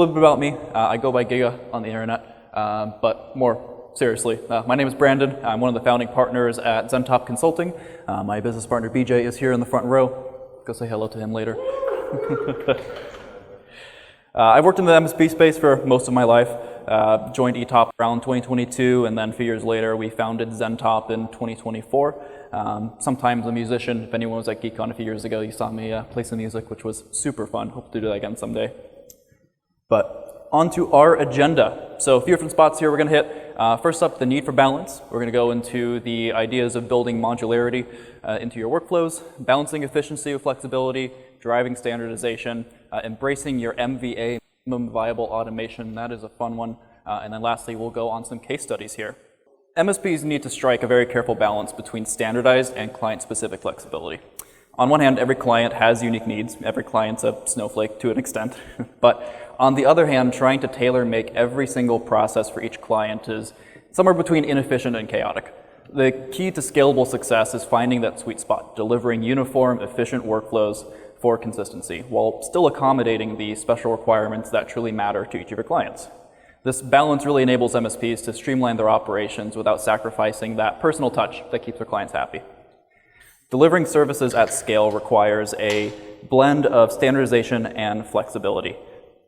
little bit about me. I go by Giga on the internet, but more seriously, my name is Brandon. I'm one of the founding partners at Zentop Consulting. My business partner BJ is here in the front row. Go say hello to him later. I've worked in the MSP space for most of my life. Joined ETOP around 2022, and then a few years later we founded Zentop in 2024. Sometimes a musician. If anyone was at GeekCon a few years ago, you saw me play some music, which was super fun. Hope to do that again someday. But on to our agenda. So a few different spots here we're going to hit. First up, the need for balance. We're going to go into the ideas of building modularity into your workflows, balancing efficiency with flexibility, driving standardization, embracing your MVA, minimum viable automation. That is a fun one. And then lastly, we'll go on some case studies here. MSPs need to strike a very careful balance between standardized and client-specific flexibility. On one hand, every client has unique needs. Every client's a snowflake to an extent. But on the other hand, trying to tailor-make every single process for each client is somewhere between inefficient and chaotic. The key to scalable success is finding that sweet spot, delivering uniform, efficient workflows for consistency, while still accommodating the special requirements that truly matter to each of your clients. This balance really enables MSPs to streamline their operations without sacrificing that personal touch that keeps their clients happy. Delivering services at scale requires a blend of standardization and flexibility.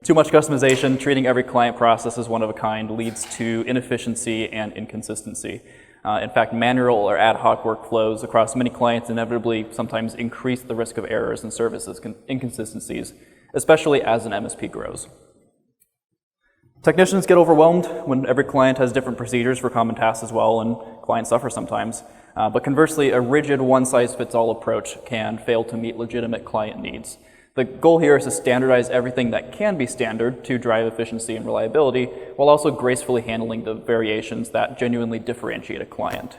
Too much customization, treating every client process as one of a kind, leads to inefficiency and inconsistency. In fact, manual or ad hoc workflows across many clients inevitably sometimes increase the risk of errors and services inconsistencies, especially as an MSP grows. Technicians get overwhelmed when every client has different procedures for common tasks as well, and clients suffer sometimes. But conversely, a rigid one-size-fits-all approach can fail to meet legitimate client needs. The goal here is to standardize everything that can be standard to drive efficiency and reliability, while also gracefully handling the variations that genuinely differentiate a client.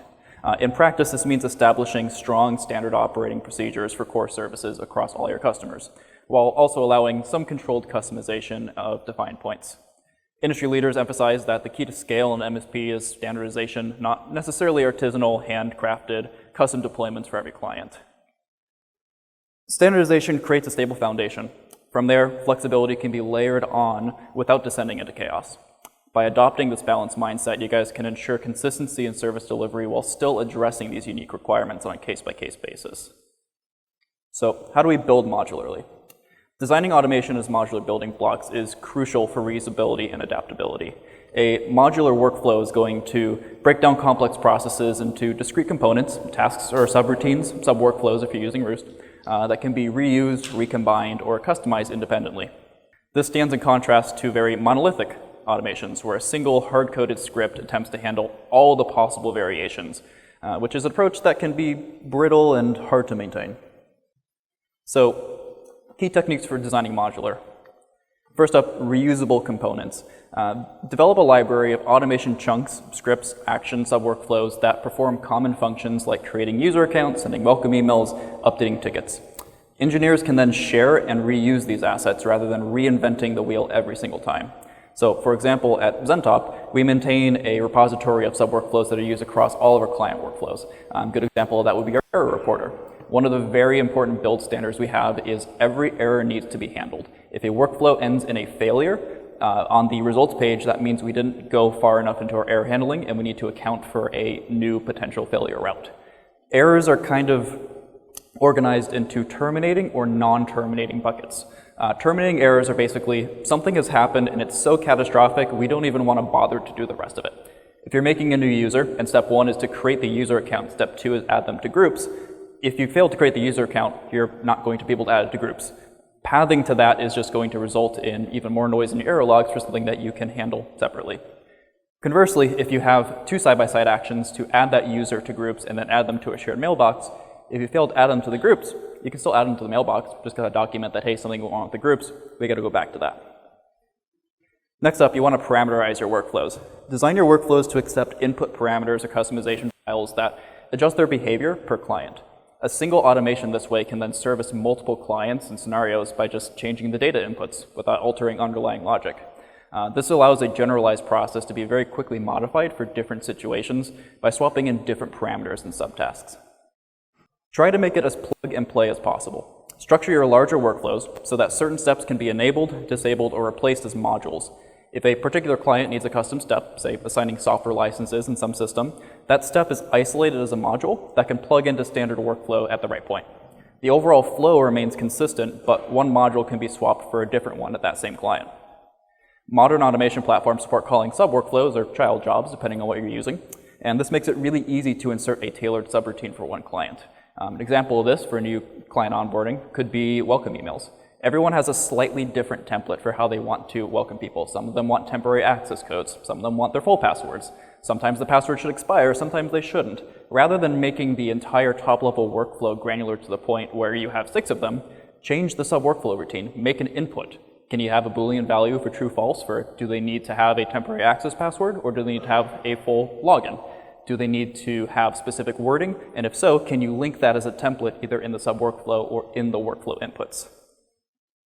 In practice, this means establishing strong standard operating procedures for core services across all your customers, while also allowing some controlled customization of defined points. Industry leaders emphasize that the key to scale in MSP is standardization, not necessarily artisanal, handcrafted, custom deployments for every client. Standardization creates a stable foundation. From there, flexibility can be layered on without descending into chaos. By adopting this balanced mindset, you guys can ensure consistency in service delivery while still addressing these unique requirements on a case-by-case basis. So, how do we build modularly? Designing automation as modular building blocks is crucial for reusability and adaptability. A modular workflow is going to break down complex processes into discrete components, tasks or subroutines, sub-workflows if you're using Roost, that can be reused, recombined, or customized independently. This stands in contrast to very monolithic automations, where a single hard-coded script attempts to handle all the possible variations, which is an approach that can be brittle and hard to maintain. So, key techniques for designing modular. First up, reusable components. Develop a library of automation chunks, scripts, actions, sub-workflows that perform common functions like creating user accounts, sending welcome emails, updating tickets. Engineers can then share and reuse these assets rather than reinventing the wheel every single time. So, for example, at Zentop, we maintain a repository of sub-workflows that are used across all of our client workflows. A good example of that would be our error reporter. One of the very important build standards we have is every error needs to be handled. If a workflow ends in a failure, on the results page, that means we didn't go far enough into our error handling and we need to account for a new potential failure route. Errors are kind of organized into terminating or non-terminating buckets. Terminating errors are basically something has happened and it's so catastrophic we don't even want to bother to do the rest of it. If you're making a new user and step one is to create the user account, step two is add them to groups, if you fail to create the user account, you're not going to be able to add it to groups. Pathing to that is just going to result in even more noise in your error logs for something that you can handle separately. Conversely, if you have two side-by-side actions to add that user to groups and then add them to a shared mailbox, if you fail to add them to the groups, you can still add them to the mailbox, just gotta document that, hey, something went wrong with the groups, we gotta go back to that. Next up, you want to parameterize your workflows. Design your workflows to accept input parameters or customization files that adjust their behavior per client. A single automation this way can then service multiple clients and scenarios by just changing the data inputs without altering underlying logic. This allows a generalized process to be very quickly modified for different situations by swapping in different parameters and subtasks. Try to make it as plug and play as possible. Structure your larger workflows so that certain steps can be enabled, disabled, or replaced as modules. If a particular client needs a custom step, say assigning software licenses in some system, that step is isolated as a module that can plug into standard workflow at the right point. The overall flow remains consistent, but one module can be swapped for a different one at that same client. Modern automation platforms support calling sub-workflows or child jobs, depending on what you're using, and this makes it really easy to insert a tailored subroutine for one client. An example of this for new client onboarding could be welcome emails. Everyone has a slightly different template for how they want to welcome people. Some of them want temporary access codes. Some of them want their full passwords. Sometimes the password should expire, sometimes they shouldn't. Rather than making the entire top-level workflow granular to the point where you have 6 of them, change the sub-workflow routine, make an input. Can you have a Boolean value for true-false for do they need to have a temporary access password or do they need to have a full login? Do they need to have specific wording? And if so, can you link that as a template either in the sub-workflow or in the workflow inputs?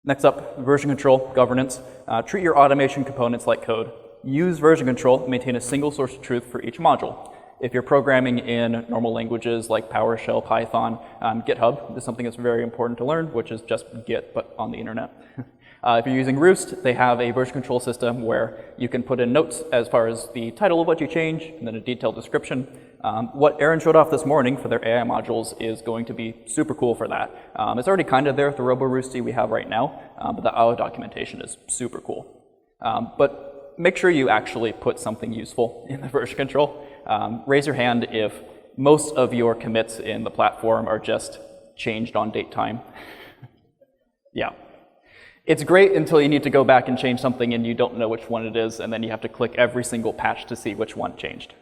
Next up, version control, governance. Treat your automation components like code. Use version control to maintain a single source of truth for each module. If you're programming in normal languages like PowerShell, Python, GitHub is something that's very important to learn, which is just Git, but on the internet. If you're using Roost, they have a version control system where you can put in notes as far as the title of what you change, and then a detailed description. What Aaron showed off this morning for their AI modules is going to be super cool for that. It's already kind of there with the RoboRoosty we have right now, but the AO documentation is super cool. But make sure you actually put something useful in the version control. Raise your hand if most of your commits in the platform are just changed on date time. Yeah. It's great until you need to go back and change something and you don't know which one it is, and then you have to click every single patch to see which one changed.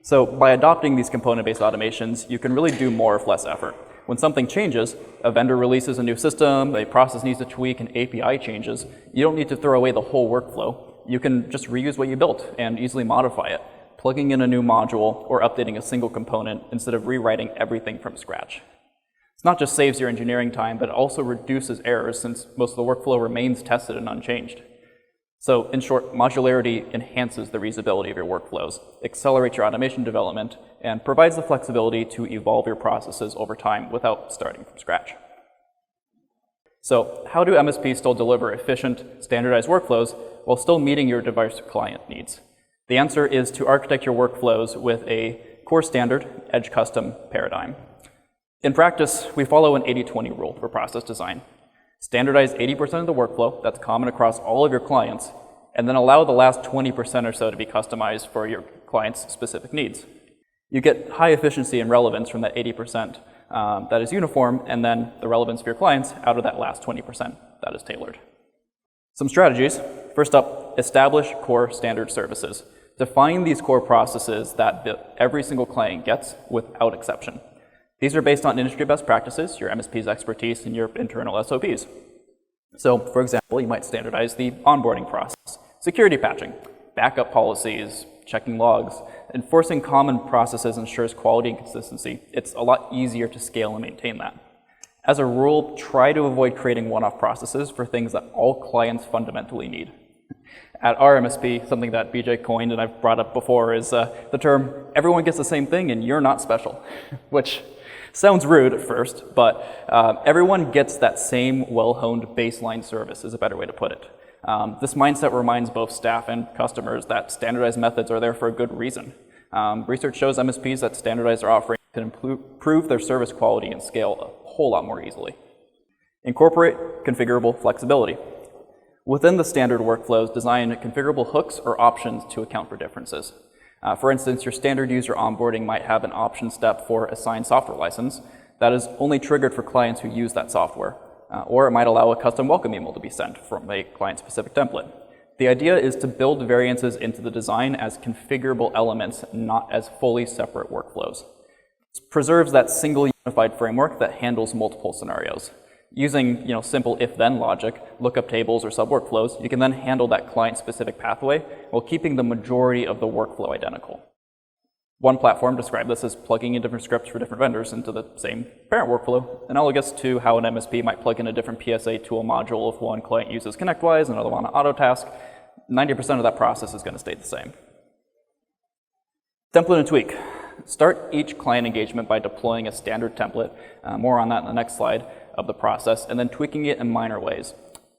So by adopting these component-based automations, you can really do more with less effort. When something changes, a vendor releases a new system, a process needs to tweak, an API changes, you don't need to throw away the whole workflow. You can just reuse what you built and easily modify it, plugging in a new module or updating a single component instead of rewriting everything from scratch. It's not just saves your engineering time, but it also reduces errors since most of the workflow remains tested and unchanged. So in short, modularity enhances the reusability of your workflows, accelerates your automation development, and provides the flexibility to evolve your processes over time without starting from scratch. So how do MSPs still deliver efficient, standardized workflows while still meeting your diverse client needs? The answer is to architect your workflows with a core standard, edge custom paradigm. In practice, we follow an 80-20 rule for process design. Standardize 80% of the workflow that's common across all of your clients, and then allow the last 20% or so to be customized for your client's specific needs. You get high efficiency and relevance from that 80% that is uniform, and then the relevance for your clients out of that last 20% that is tailored. Some strategies. First up, establish core standard services. Define these core processes that every single client gets without exception. These are based on industry best practices, your MSP's expertise, and your internal SOPs. So, for example, you might standardize the onboarding process, security patching, backup policies, checking logs. Enforcing common processes ensures quality and consistency. It's a lot easier to scale and maintain that. As a rule, try to avoid creating one-off processes for things that all clients fundamentally need. At our MSP, something that BJ coined and I've brought up before is the term, everyone gets the same thing and you're not special, which sounds rude at first, but everyone gets that same well-honed baseline service is a better way to put it. This mindset reminds both staff and customers that standardized methods are there for a good reason. Research shows MSPs that standardize their offerings can improve their service quality and scale a whole lot more easily. Incorporate configurable flexibility. Within the standard workflows, design configurable hooks or options to account for differences. For instance, your standard user onboarding might have an option step for assigned software license that is only triggered for clients who use that software. Or it might allow a custom welcome email to be sent from a client-specific template. The idea is to build variances into the design as configurable elements, not as fully separate workflows. It preserves that single unified framework that handles multiple scenarios. Using simple if-then logic, lookup tables or sub-workflows, you can then handle that client-specific pathway while keeping the majority of the workflow identical. One platform described this as plugging in different scripts for different vendors into the same parent workflow, analogous to how an MSP might plug in a different PSA tool module if one client uses ConnectWise and another one on Autotask. 90% of that process is going to stay the same. Template and tweak. Start each client engagement by deploying a standard template, more on that in the next slide, of the process, and then tweaking it in minor ways.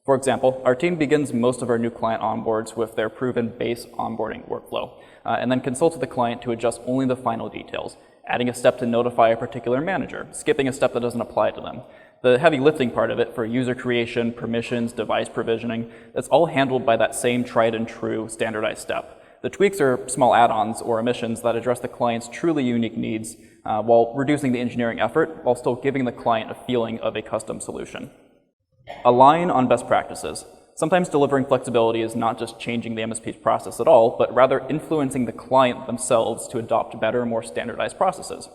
For example, our team begins most of our new client onboards with their proven base onboarding workflow, and then consults with the client to adjust only the final details, adding a step to notify a particular manager, skipping a step that doesn't apply to them. The heavy lifting part of it for user creation, permissions, device provisioning, that's all handled by that same tried and true standardized step. The tweaks are small add-ons or omissions that address the client's truly unique needs while reducing the engineering effort while still giving the client a feeling of a custom solution. Align on best practices. Sometimes delivering flexibility is not just changing the MSP's process at all, but rather influencing the client themselves to adopt better, more standardized processes.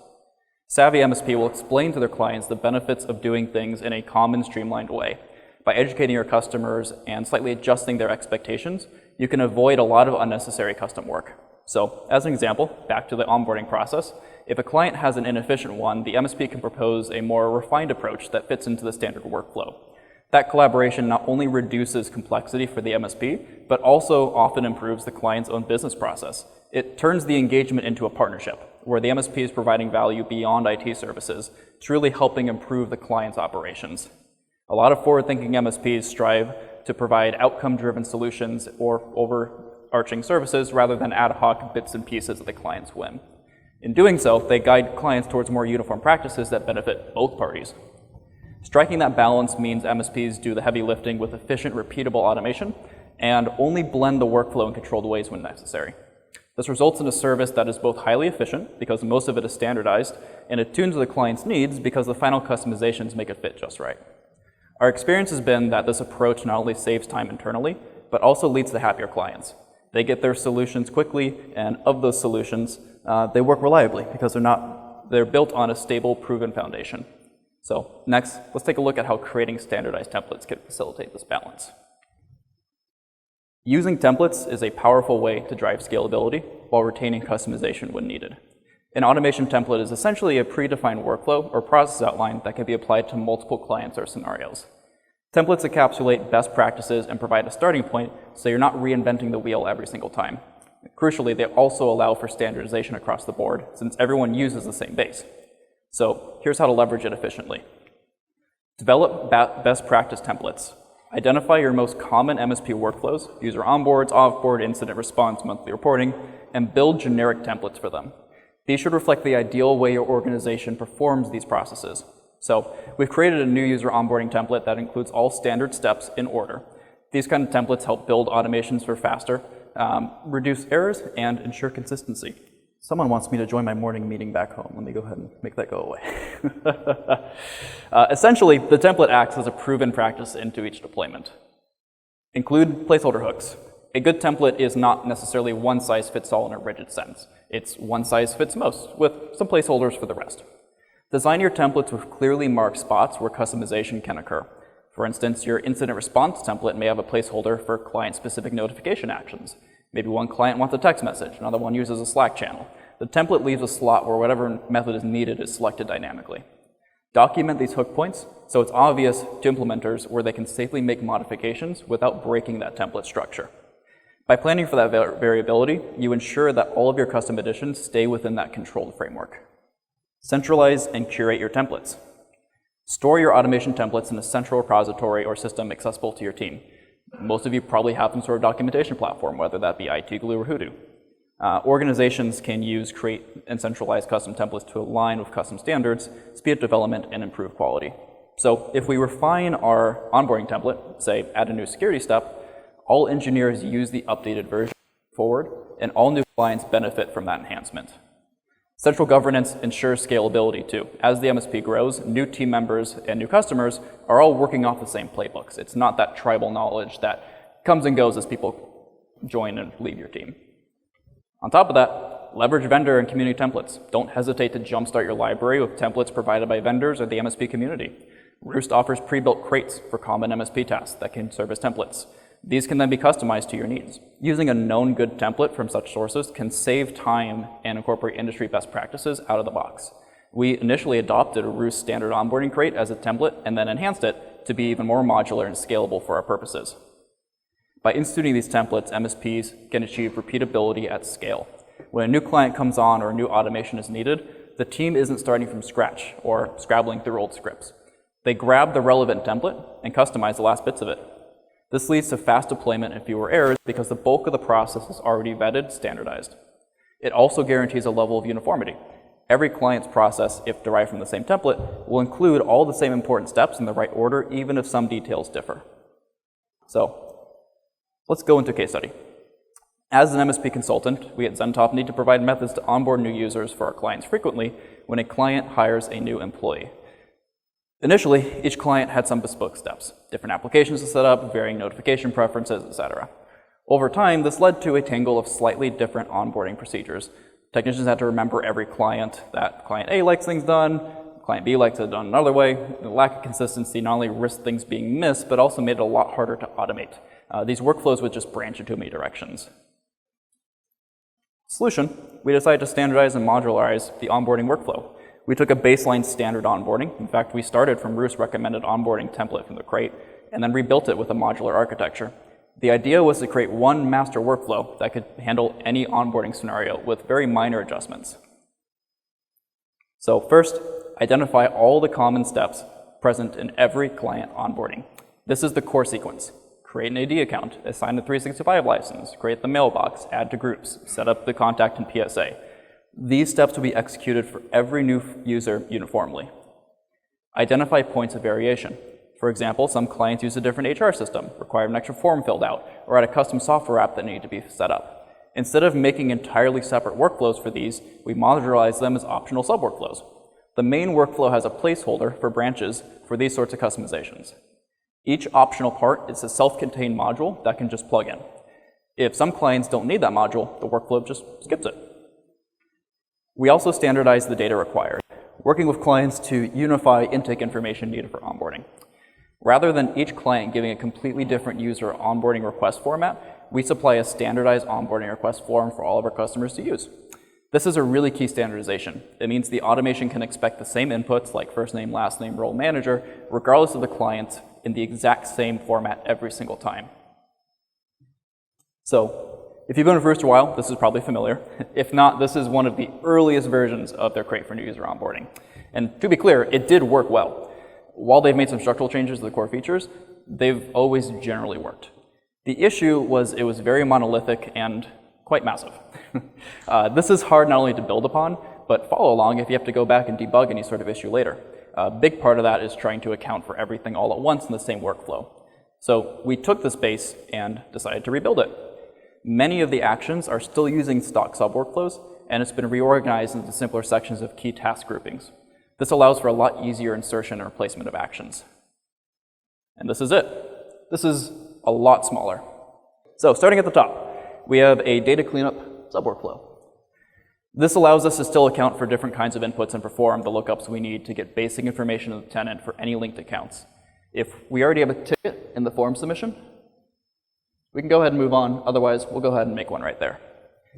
Savvy MSP will explain to their clients the benefits of doing things in a common, streamlined way. By educating your customers and slightly adjusting their expectations, you can avoid a lot of unnecessary custom work. So, as an example, back to the onboarding process, if a client has an inefficient one, the MSP can propose a more refined approach that fits into the standard workflow. That collaboration not only reduces complexity for the MSP, but also often improves the client's own business process. It turns the engagement into a partnership, where the MSP is providing value beyond IT services, truly helping improve the client's operations. A lot of forward-thinking MSPs strive to provide outcome-driven solutions or overarching services rather than ad hoc bits and pieces of the client's whim. In doing so, they guide clients towards more uniform practices that benefit both parties. Striking that balance means MSPs do the heavy lifting with efficient, repeatable automation and only blend the workflow in controlled ways when necessary. This results in a service that is both highly efficient, because most of it is standardized, and attuned to the client's needs because the final customizations make it fit just right. Our experience has been that this approach not only saves time internally, but also leads to happier clients. They get their solutions quickly, and of those solutions, they work reliably because they're built on a stable, proven foundation. So next, let's take a look at how creating standardized templates can facilitate this balance. Using templates is a powerful way to drive scalability while retaining customization when needed. An automation template is essentially a predefined workflow or process outline that can be applied to multiple clients or scenarios. Templates encapsulate best practices and provide a starting point so you're not reinventing the wheel every single time. Crucially, they also allow for standardization across the board since everyone uses the same base. So here's how to leverage it efficiently. Develop best practice templates. Identify your most common MSP workflows, user onboards, offboard, incident response, monthly reporting, and build generic templates for them. These should reflect the ideal way your organization performs these processes. So we've created a new user onboarding template that includes all standard steps in order. These kind of templates help build automations for faster, reduce errors, and ensure consistency. Someone wants me to join my morning meeting back home. Let me go ahead and make that go away. Essentially, the template acts as a proven practice into each deployment. Include placeholder hooks. A good template is not necessarily one size fits all in a rigid sense. It's one size fits most, with some placeholders for the rest. Design your templates with clearly marked spots where customization can occur. For instance, your incident response template may have a placeholder for client-specific notification actions. Maybe one client wants a text message, another one uses a Slack channel. The template leaves a slot where whatever method is needed is selected dynamically. Document these hook points so it's obvious to implementers where they can safely make modifications without breaking that template structure. By planning for that variability, you ensure that all of your custom additions stay within that controlled framework. Centralize and curate your templates. Store your automation templates in a central repository or system accessible to your team. Most of you probably have some sort of documentation platform, whether that be IT Glue or Hoodoo. Organizations can use, create, and centralize custom templates to align with custom standards, speed up development, and improve quality. So if we refine our onboarding template, say add a new security step, all engineers use the updated version forward, and all new clients benefit from that enhancement. Central governance ensures scalability too. As the MSP grows, new team members and new customers are all working off the same playbooks. It's not that tribal knowledge that comes and goes as people join and leave your team. On top of that, leverage vendor and community templates. Don't hesitate to jumpstart your library with templates provided by vendors or the MSP community. Roost offers pre-built crates for common MSP tasks that can serve as templates. These can then be customized to your needs. Using a known good template from such sources can save time and incorporate industry best practices out of the box. We initially adopted a Roost standard onboarding crate as a template and then enhanced it to be even more modular and scalable for our purposes. By instituting these templates, MSPs can achieve repeatability at scale. When a new client comes on or a new automation is needed, the team isn't starting from scratch or scrabbling through old scripts. They grab the relevant template and customize the last bits of it. This leads to fast deployment and fewer errors because the bulk of the process is already vetted, standardized. It also guarantees a level of uniformity. Every client's process, if derived from the same template, will include all the same important steps in the right order, even if some details differ. So, let's go into a case study. As an MSP consultant, we at Zentop need to provide methods to onboard new users for our clients frequently when a client hires a new employee. Initially, each client had some bespoke steps, different applications to set up, varying notification preferences, etc. Over time, this led to a tangle of slightly different onboarding procedures. Technicians had to remember every client, that client A likes things done, client B likes it done another way. The lack of consistency not only risked things being missed, but also made it a lot harder to automate. These workflows would just branch in too many directions. Solution, we decided to standardize and modularize the onboarding workflow. We took a baseline standard onboarding. In fact, we started from Roost's recommended onboarding template from the crate, and then rebuilt it with a modular architecture. The idea was to create one master workflow that could handle any onboarding scenario with very minor adjustments. So first, identify all the common steps present in every client onboarding. This is the core sequence. Create an AD account, assign the 365 license, create the mailbox, add to groups, set up the contact and PSA. These steps will be executed for every new user uniformly. Identify points of variation. For example, some clients use a different HR system, require an extra form filled out, or add a custom software app that need to be set up. Instead of making entirely separate workflows for these, we modularize them as optional sub-workflows. The main workflow has a placeholder for branches for these sorts of customizations. Each optional part is a self-contained module that can just plug in. If some clients don't need that module, the workflow just skips it. We also standardize the data required, working with clients to unify intake information needed for onboarding. Rather than each client giving a completely different user onboarding request format, we supply a standardized onboarding request form for all of our customers to use. This is a really key standardization. It means the automation can expect the same inputs like first name, last name, role manager, regardless of the client, in the exact same format every single time. So, if you've been with Roost a while, this is probably familiar. If not, this is one of the earliest versions of their crate for new user onboarding. And to be clear, it did work well. While they've made some structural changes to the core features, they've always generally worked. The issue was it was very monolithic and quite massive. This is hard not only to build upon, but follow along if you have to go back and debug any sort of issue later. A big part of that is trying to account for everything all at once in the same workflow. So we took this base and decided to rebuild it. Many of the actions are still using stock sub-workflows, and it's been reorganized into simpler sections of key task groupings. This allows for a lot easier insertion and replacement of actions. And this is it. This is a lot smaller. So starting at the top, we have a data cleanup sub-workflow. This allows us to still account for different kinds of inputs and perform the lookups we need to get basic information of the tenant for any linked accounts. If we already have a ticket in the form submission, we can go ahead and move on. Otherwise, we'll go ahead and make one right there.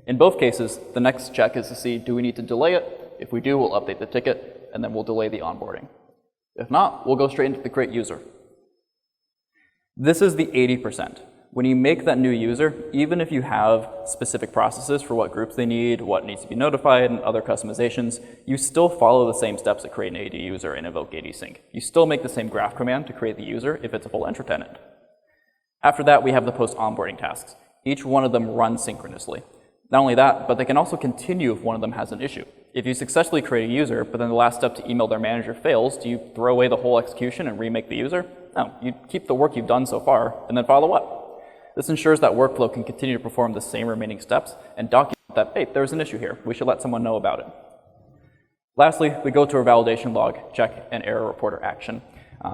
In both cases, the next check is to see, do we need to delay it? If we do, we'll update the ticket, and then we'll delay the onboarding. If not, we'll go straight into the create user. This is the 80%. When you make that new user, even if you have specific processes for what groups they need, what needs to be notified, and other customizations, you still follow the same steps to create an AD user and invoke AD sync. You still make the same graph command to create the user if it's a full entry tenant. After that, we have the post-onboarding tasks. Each one of them runs synchronously. Not only that, but they can also continue if one of them has an issue. If you successfully create a user, but then the last step to email their manager fails, do you throw away the whole execution and remake the user? No, you keep the work you've done so far and then follow up. This ensures that workflow can continue to perform the same remaining steps and document that, hey, there's an issue here. We should let someone know about it. Lastly, we go to our validation log, check, and error reporter action.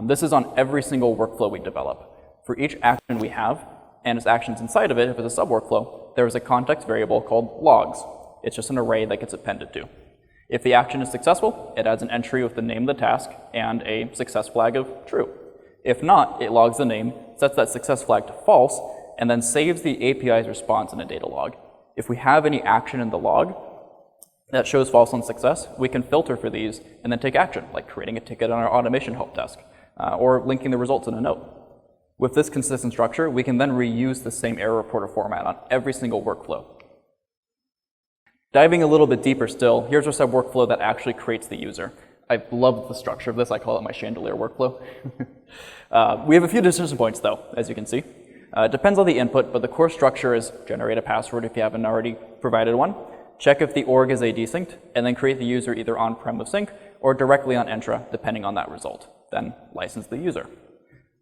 This is on every single workflow we develop. For each action we have, and its actions inside of it, if it's a sub-workflow, there is a context variable called logs. It's just an array that gets appended to. If the action is successful, it adds an entry with the name of the task and a success flag of true. If not, it logs the name, sets that success flag to false, and then saves the API's response in a data log. If we have any action in the log that shows false on success, we can filter for these and then take action, like creating a ticket on our automation help desk, or linking the results in a note. With this consistent structure, we can then reuse the same error reporter format on every single workflow. Diving a little bit deeper still, here's our sub-workflow that actually creates the user. I love the structure of this. I call it my chandelier workflow. We have a few decision points, though, as you can see. It depends on the input, but the core structure is generate a password if you haven't already provided one, check if the org is AD synced, and then create the user either on-prem with sync or directly on Entra, depending on that result. Then license the user.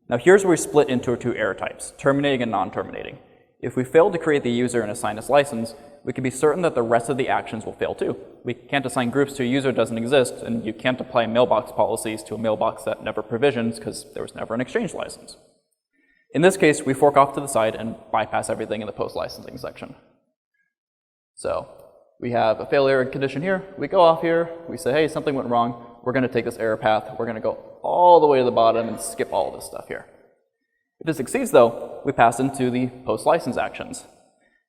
Now here's where we split into two error types, terminating and non-terminating. If we fail to create the user and assign this license, we can be certain that the rest of the actions will fail too. We can't assign groups to a user that doesn't exist, and you can't apply mailbox policies to a mailbox that never provisions because there was never an exchange license. In this case, we fork off to the side and bypass everything in the post-licensing section. So we have a failure condition here. We go off here. We say, hey, something went wrong. We're going to take this error path. We're going to go all the way to the bottom and skip all this stuff here. If it succeeds, though, we pass into the post-license actions.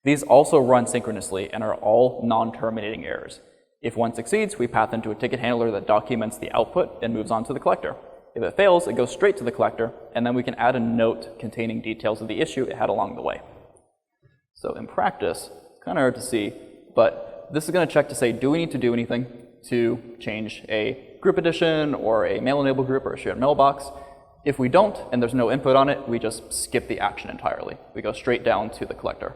These also run synchronously and are all non-terminating errors. If one succeeds, we path into a ticket handler that documents the output and moves on to the collector. If it fails, it goes straight to the collector, and then we can add a note containing details of the issue it had along the way. So in practice, it's kind of hard to see, but this is going to check to say, do we need to do anything to change a group addition or a mail-enabled group or a shared mailbox? If we don't, and there's no input on it, we just skip the action entirely. We go straight down to the collector.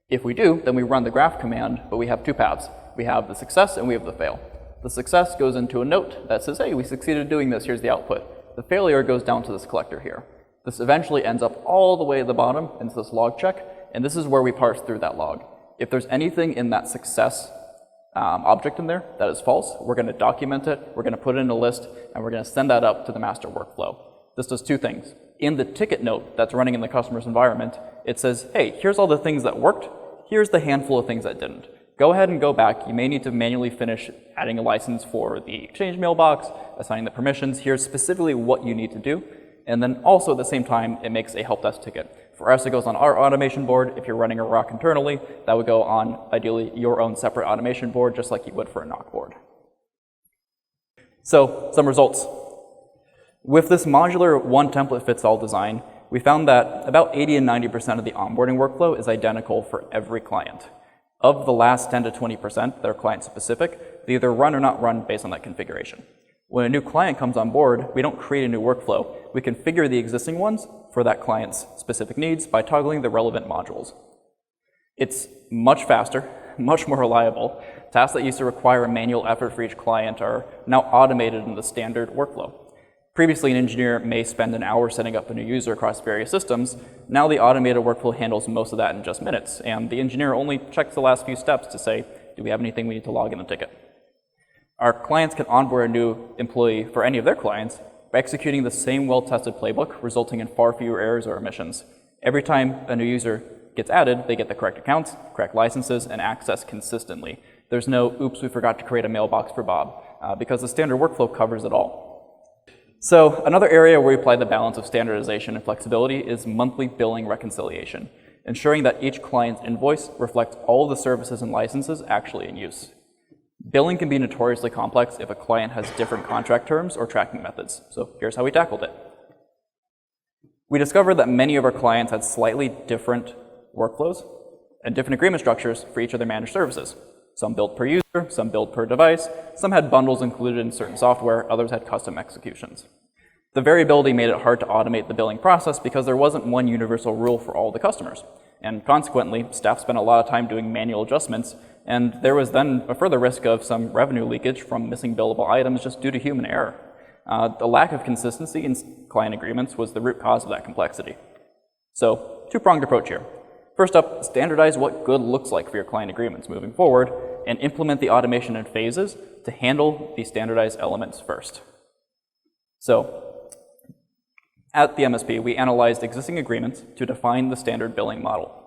If we do, then we run the graph command, but we have two paths. We have the success and we have the fail. The success goes into a note that says, hey, we succeeded doing this, here's the output. The failure goes down to this collector here. This eventually ends up all the way at the bottom into this log check, and this is where we parse through that log. If there's anything in that success object in there that is false, we're going to document it, we're going to put it in a list, and we're going to send that up to the master workflow. This does two things. In the ticket note that's running in the customer's environment, it says, hey, here's all the things that worked, here's the handful of things that didn't. Go ahead and go back. You may need to manually finish adding a license for the exchange mailbox, assigning the permissions. Here's specifically what you need to do. And then also at the same time, it makes a help desk ticket. For us, it goes on our automation board. If you're running a ROC internally, that would go on, ideally, your own separate automation board, just like you would for a NOC board. So some results. With this modular one-template-fits-all design, we found that about 80 and 90% of the onboarding workflow is identical for every client. Of the last 10 to 20% that are client-specific, they either run or not run based on that configuration. When a new client comes on board, we don't create a new workflow. We configure the existing ones for that client's specific needs by toggling the relevant modules. It's much faster, much more reliable. Tasks that used to require a manual effort for each client are now automated in the standard workflow. Previously, an engineer may spend an hour setting up a new user across various systems. Now the automated workflow handles most of that in just minutes, and the engineer only checks the last few steps to say, do we have anything we need to log in the ticket? Our clients can onboard a new employee for any of their clients by executing the same well-tested playbook, resulting in far fewer errors or omissions. Every time a new user gets added, they get the correct accounts, correct licenses, and access consistently. There's no, oops, we forgot to create a mailbox for Bob, because the standard workflow covers it all. So another area where we apply the balance of standardization and flexibility is monthly billing reconciliation, ensuring that each client's invoice reflects all of the services and licenses actually in use. Billing can be notoriously complex if a client has different contract terms or tracking methods. So here's how we tackled it. We discovered that many of our clients had slightly different workflows and different agreement structures for each of their managed services. Some billed per user, some billed per device, some had bundles included in certain software, others had custom executions. The variability made it hard to automate the billing process because there wasn't one universal rule for all the customers. And consequently, staff spent a lot of time doing manual adjustments, and there was then a further risk of some revenue leakage from missing billable items just due to human error. The lack of consistency in client agreements was the root cause of that complexity. So, two-pronged approach here. First up, standardize what good looks like for your client agreements moving forward, and implement the automation in phases to handle the standardized elements first. So, at the MSP, we analyzed existing agreements to define the standard billing model.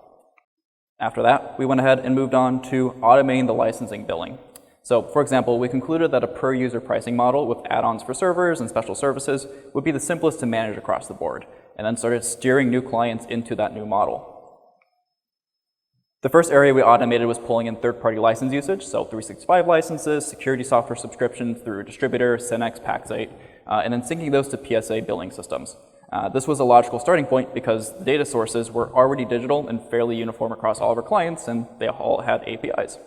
After that, we went ahead and moved on to automating the licensing billing. So, for example, we concluded that a per-user pricing model with add-ons for servers and special services would be the simplest to manage across the board, and then started steering new clients into that new model. The first area we automated was pulling in third-party license usage, so 365 licenses, security software subscriptions through distributor, Synex, Pax8, and then syncing those to PSA billing systems. This was a logical starting point because the data sources were already digital and fairly uniform across all of our clients, and they all had APIs.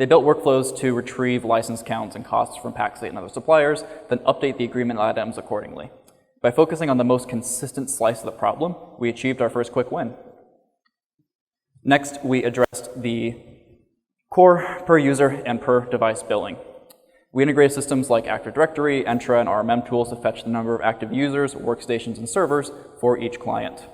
They built workflows to retrieve license counts and costs from Packstate and other suppliers, then update the agreement items accordingly. By focusing on the most consistent slice of the problem, we achieved our first quick win. Next, we addressed the core per user and per device billing. We integrated systems like Active Directory, Entra, and RMM tools to fetch the number of active users, workstations, and servers for each client.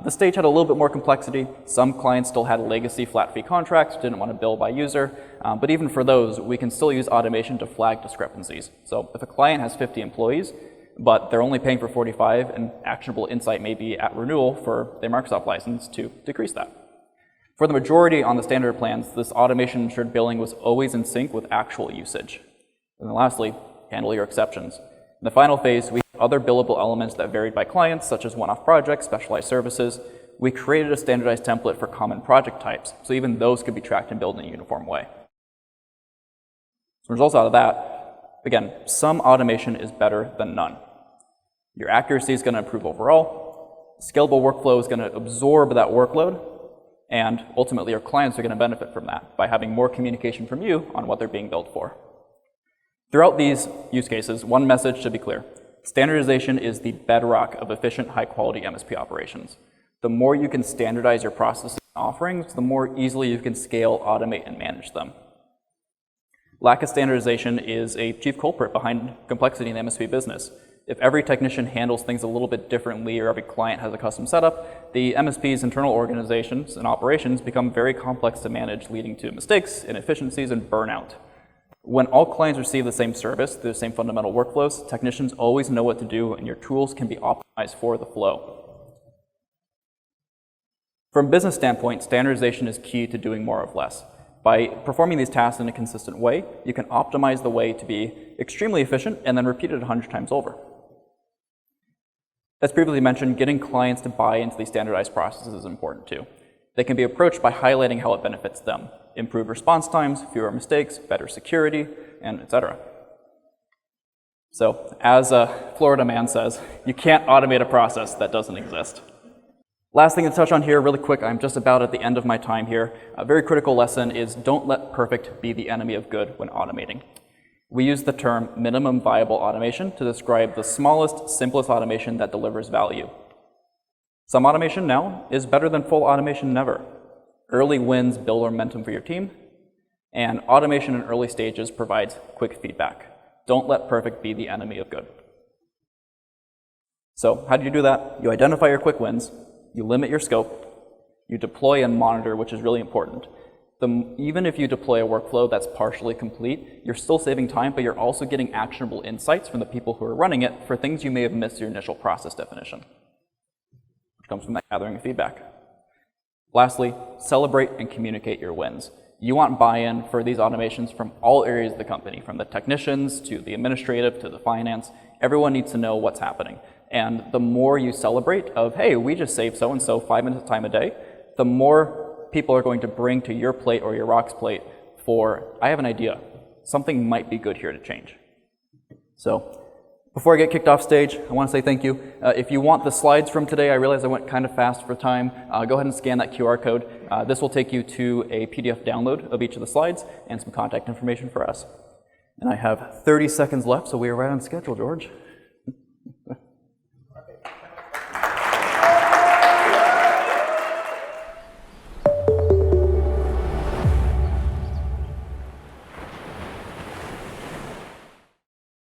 This stage had a little bit more complexity. Some clients still had legacy flat fee contracts, didn't want to bill by user, but even for those, we can still use automation to flag discrepancies. So if a client has 50 employees, but they're only paying for 45, an actionable insight may be at renewal for their Microsoft license to decrease that. For the majority on the standard plans, this automation ensured billing was always in sync with actual usage. And then lastly, handle your exceptions. In the final phase, we have other billable elements that varied by clients, such as one-off projects, specialized services. We created a standardized template for common project types, so even those could be tracked and billed in a uniform way. So results out of that, again, some automation is better than none. Your accuracy is going to improve overall. Scalable workflow is going to absorb that workload, and ultimately your clients are going to benefit from that by having more communication from you on what they're being billed for. Throughout these use cases, one message should be clear. Standardization is the bedrock of efficient, high-quality MSP operations. The more you can standardize your processes and offerings, the more easily you can scale, automate, and manage them. Lack of standardization is a chief culprit behind complexity in the MSP business. If every technician handles things a little bit differently or every client has a custom setup, the MSP's internal organizations and operations become very complex to manage, leading to mistakes, inefficiencies, and burnout. When all clients receive the same service, the same fundamental workflows, technicians always know what to do, and your tools can be optimized for the flow. From a business standpoint, standardization is key to doing more of less. By performing these tasks in a consistent way, you can optimize the way to be extremely efficient and then repeat it 100 times over. As previously mentioned, getting clients to buy into these standardized processes is important too. They can be approached by highlighting how it benefits them. Improved response times, fewer mistakes, better security, and etc. So, as a Florida man says, you can't automate a process that doesn't exist. Last thing to touch on here really quick, I'm just about at the end of my time here. A very critical lesson is don't let perfect be the enemy of good when automating. We use the term minimum viable automation to describe the smallest, simplest automation that delivers value. Some automation now is better than full automation never. Early wins build momentum for your team, and automation in early stages provides quick feedback. Don't let perfect be the enemy of good. So how do you do that? You identify your quick wins, you limit your scope, you deploy and monitor, which is really important. Even if you deploy a workflow that's partially complete, you're still saving time, but you're also getting actionable insights from the people who are running it for things you may have missed your initial process definition, which comes from that gathering of feedback. Lastly, celebrate and communicate your wins. You want buy-in for these automations from all areas of the company, from the technicians to the administrative to the finance. Everyone needs to know what's happening. And the more you celebrate of, hey, we just saved so-and-so 5 minutes of time a day, the more people are going to bring to your plate or your Rock's plate for, I have an idea. Something might be good here to change. So before I get kicked off stage, I want to say thank you. If you want the slides from today, I realize I went kind of fast for time. Go ahead and scan that QR code. This will take you to a PDF download of each of the slides and some contact information for us. And I have 30 seconds left, so we are right on schedule, George.